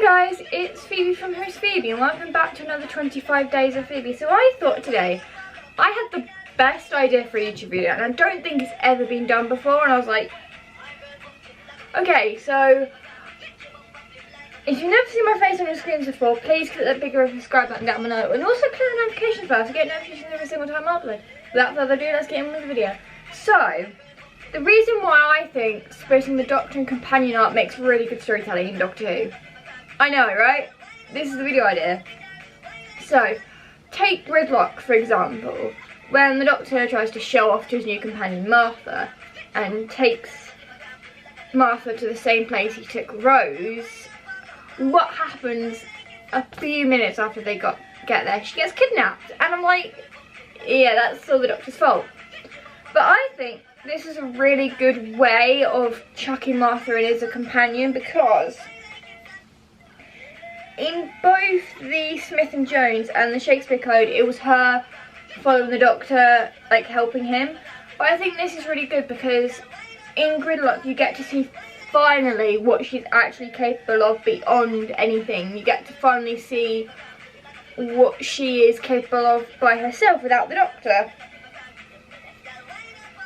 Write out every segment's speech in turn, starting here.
guys, it's Phoebe from Host Phoebe and welcome back to another 25 days of Phoebe. So I thought today I had the best idea for a YouTube video and I don't think it's ever been done before, and I was like, okay, so if you've never seen my face on your screens before, please click that bigger subscribe button down below and also click the notification bell to get notifications every single time I upload. Without further ado, let's get in with the video. So, the reason why I think splitting the Doctor and Companion art makes really good storytelling in Doctor Who. I know, right? This is the video idea. So, take Gridlock for example. When the Doctor tries to show off to his new companion Martha and takes Martha to the same place he took Rose, what happens a few minutes after they get there? She gets kidnapped, and I'm like, yeah, that's all the Doctor's fault. But I think this is a really good way of chucking Martha in as a companion, because in both the Smith and Jones and the Shakespeare Code, it was her following the Doctor, like helping him. But I think this is really good because in Gridlock you get to see finally what she's actually capable of beyond anything. You get to finally see what she is capable of by herself without the Doctor.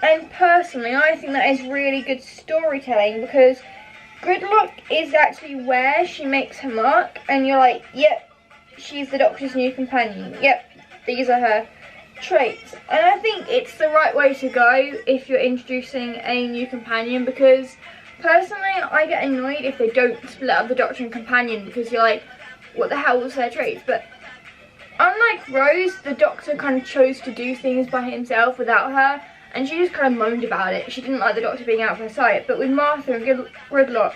And personally, I think that is really good storytelling, because Gridlock is actually where she makes her mark and you're like, yep, she's the Doctor's new companion. Yep, these are her traits. And I think it's the right way to go if you're introducing a new companion, because personally I get annoyed if they don't split up the Doctor and companion, because you're like, what the hell was their traits? But unlike Rose, the Doctor kind of chose to do things by himself without her, and she just kind of moaned about it. She didn't like the Doctor being out of her sight. But with Martha and Gridlock,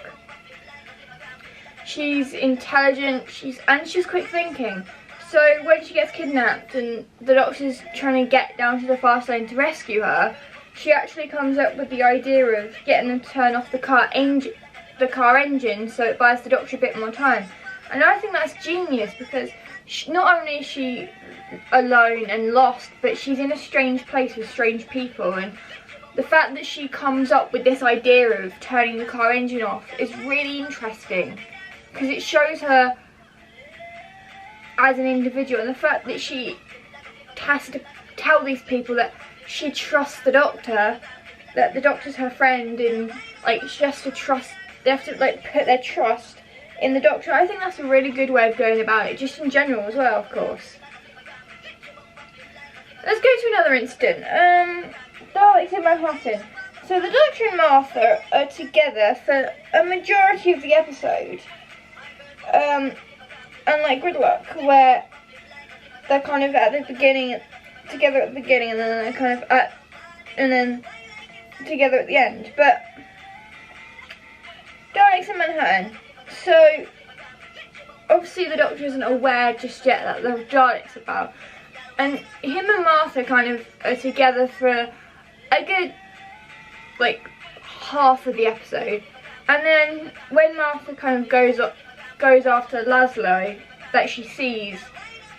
she's intelligent, she's quick thinking. So when she gets kidnapped and the Doctor's trying to get down to the fast lane to rescue her, she actually comes up with the idea of getting them to turn off the car engine so it buys the Doctor a bit more time. And I think that's genius, because not only is she alone and lost, but she's in a strange place with strange people, and the fact that she comes up with this idea of turning the car engine off is really interesting, because it shows her as an individual, and the fact that she has to tell these people that she trusts the Doctor, that the Doctor's her friend, and like she has to trust, they have to like put their trust in the Doctor. I think that's a really good way of going about it, just in general as well, of course. Let's go to another incident. Daleks in Manhattan. So the Doctor and Martha are together for a majority of the episode. Unlike Gridlock, where they're kind of at the beginning, together at the beginning, and then they're kind of together at the end. But Daleks in Manhattan. So obviously the Doctor isn't aware just yet that there are Daleks about. And him and Martha kind of are together for a good, like, half of the episode. And then when Martha kind of goes after Laszlo that she sees,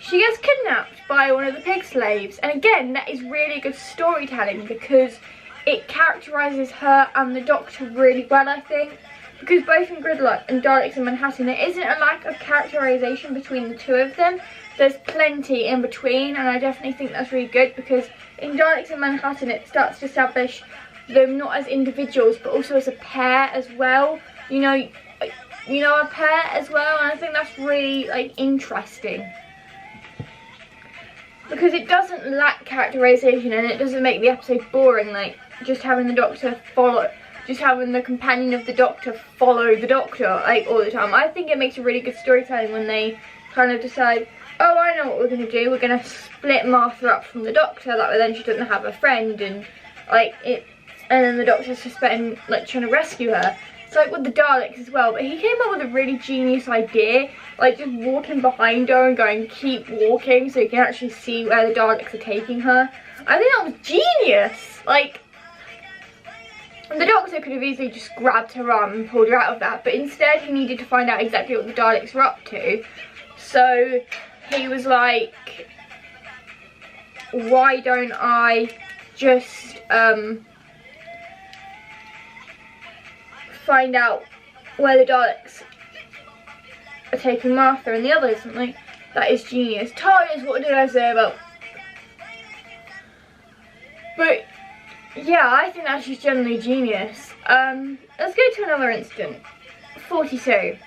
she gets kidnapped by one of the pig slaves. And again, that is really good storytelling, because it characterises her and the Doctor really well, I think. Because both in Gridlock and Daleks in Manhattan, there isn't a lack of characterisation between the two of them. There's plenty in between, and I definitely think that's really good, because in Daleks in Manhattan it starts to establish them not as individuals but also as a pair as well. You know, a pair as well, and I think that's really like interesting, because it doesn't lack characterisation and it doesn't make the episode boring, like just having the Doctor just having the companion of the Doctor follow the Doctor like all the time. I think it makes a really good storytelling when they kind of decide, oh, I know what we're going to do. We're going to split Martha up from the Doctor, that way then she doesn't have a friend, and like it, and then the Doctor's just trying to rescue her. It's like with the Daleks as well, but he came up with a really genius idea, like just walking behind her and going, keep walking, so you can actually see where the Daleks are taking her. I think that was genius. Like, the Doctor could have easily just grabbed her arm and pulled her out of that, but instead he needed to find out exactly what the Daleks were up to. So he was like, why don't I just find out where the Daleks are taking Martha and the others. I'm like, that is genius. TARDIS, what did I say about? But yeah, I think that she's generally genius. Let's go to another incident. 42.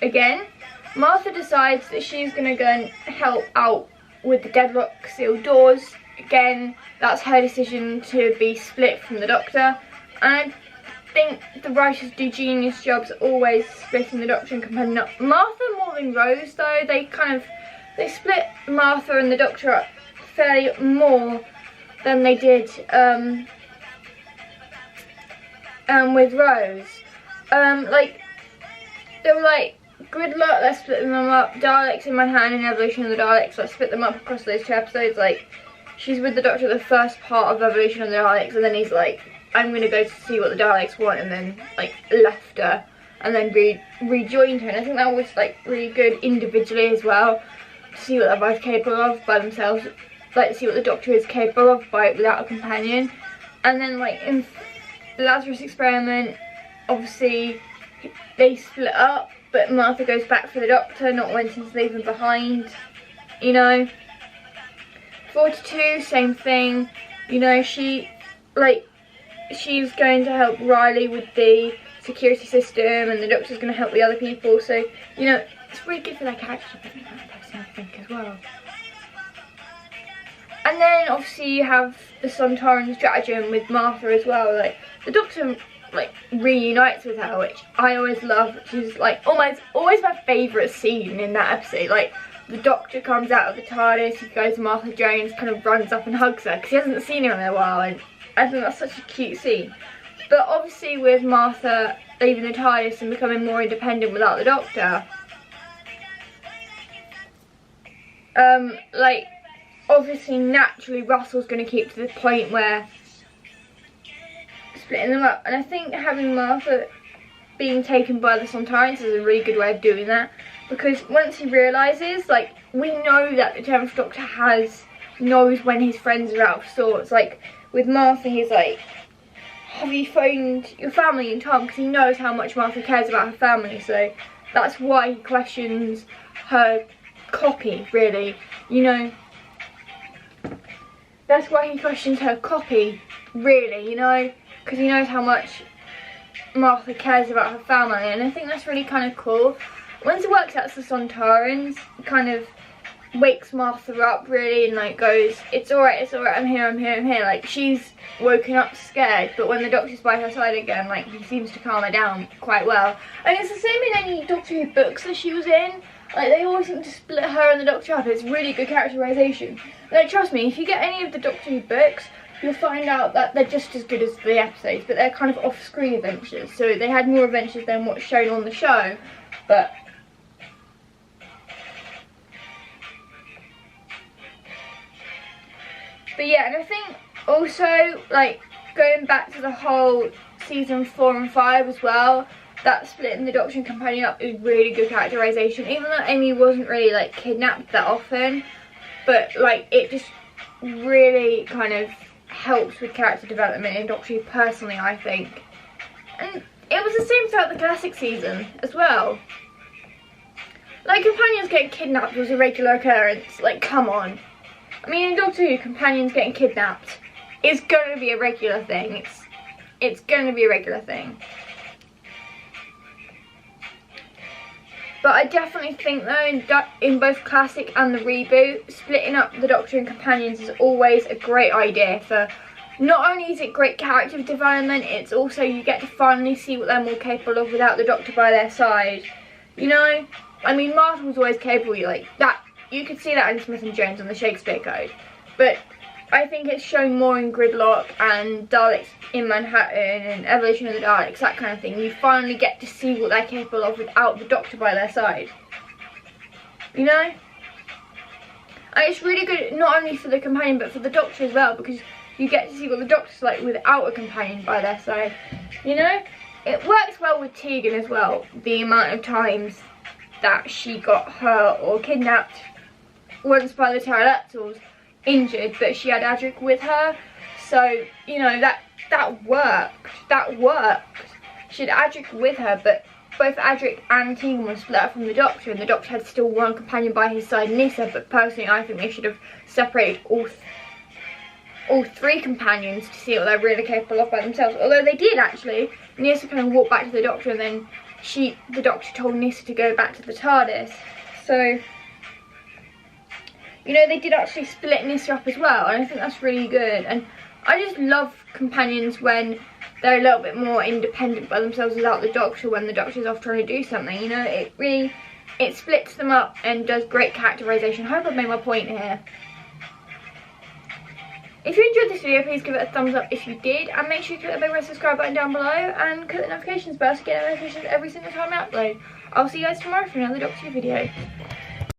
Again, Martha decides that she's going to go and help out with the deadlock sealed doors. Again, that's her decision to be split from the Doctor. And I think the writers do genius jobs always splitting the Doctor and Companion up. Martha more than Rose though, they split Martha and the Doctor up fairly more than they did with Rose. Like, they were like, Gridlock, let's split them up. Daleks in Manhattan and Evolution of the Daleks, let's split them up across those 2 episodes. Like, she's with the Doctor the first part of Evolution of the Daleks, and then he's like, I'm gonna go to see what the Daleks want, and then like left her, and then rejoined her. And I think that was like really good individually as well, to see what they're both capable of by themselves, like to see what the Doctor is capable of without a companion. And then like in the Lazarus Experiment, obviously they split up, but Martha goes back for the Doctor, not wanting to leave him behind, you know. 42, same thing, you know, she's going to help Riley with the security system, and the Doctor's going to help the other people, so, you know, it's really good for their character development, I think, as well. And then, obviously, you have the Sontaran stratagem with Martha as well. Like, the Doctor, like, reunites with her, which I always love. She's, like, always my favourite scene in that episode. Like, the Doctor comes out of the TARDIS, he goes to Martha Jones, kind of runs up and hugs her, because he hasn't seen her in a while, and I think that's such a cute scene. But obviously with Martha leaving the TARDIS and becoming more independent without the Doctor, like, obviously naturally Russell's going to keep to the point where splitting them up. And I think having Martha being taken by the Sontarans is a really good way of doing that, because once he realises, like, we know that the 10th Doctor knows when his friends are out of sorts. Like, with Martha, he's like, have you phoned your family in time? Because he knows how much Martha cares about her family, so that's why he questions her copy, really, you know. That's why he questions her copy, really, you know, because he knows how much Martha cares about her family, and I think that's really kind of cool. Once it works out, the Sontarans kind of wakes Martha up, really, and like goes, it's alright, I'm here. Like, she's woken up scared, but when the Doctor's by her side again, like, he seems to calm her down quite well. And it's the same in any Doctor Who books that she was in. Like, they always seem to split her and the Doctor up. It's really good characterisation. Like, trust me, if you get any of the Doctor Who books, you'll find out that they're just as good as the episodes, but they're kind of off-screen adventures. So they had more adventures than what's shown on the show, but yeah, and I think also, like, going back to the whole season 4 and 5 as well, that splitting the Doctor and Companion up is really good characterisation, even though Amy wasn't really, like, kidnapped that often, but, like, it just really kind of helps with character development in Doctor Who personally, I think. And it was the same throughout the classic season as well. Like, companions getting kidnapped was a regular occurrence, like, come on. I mean, in Doctor Who, companions getting kidnapped is going to be a regular thing. It's going to be a regular thing. But I definitely think, though, in both classic and the reboot, splitting up the Doctor and companions is always a great idea. For not only is it great character development, it's also you get to finally see what they're more capable of without the Doctor by their side. You know, I mean, Martha was always capable, like that. You could see that in Smith and Jones on the Shakespeare Code, but I think it's shown more in Gridlock and Daleks in Manhattan and Evolution of the Daleks, that kind of thing. You finally get to see what they're capable of without the Doctor by their side. You know? And it's really good not only for the companion but for the Doctor as well, because you get to see what the Doctor's like without a companion by their side. You know? It works well with Tegan as well, the amount of times that she got hurt or kidnapped once by the pterodactyls, injured, but she had Adric with her, so you know that worked. She had Adric with her, but both Adric and Tegan were split up from the Doctor, and the Doctor had still one companion by his side, Nyssa, but personally I think they should have separated all three companions to see what they're really capable of by themselves. Although they did actually. Nyssa kind of walked back to the Doctor, and then the Doctor told Nyssa to go back to the TARDIS. So, you know, they did actually split Nyssa up as well, and I think that's really good. And I just love companions when they're a little bit more independent by themselves without the Doctor, when the Doctor's off trying to do something. You know, it splits them up and does great characterization. I hope I've made my point here. If you enjoyed this video, please give it a thumbs up if you did, and make sure you click the big red subscribe button down below and click the notifications bell to get notifications every single time I upload. I'll see you guys tomorrow for another Doctor Who video.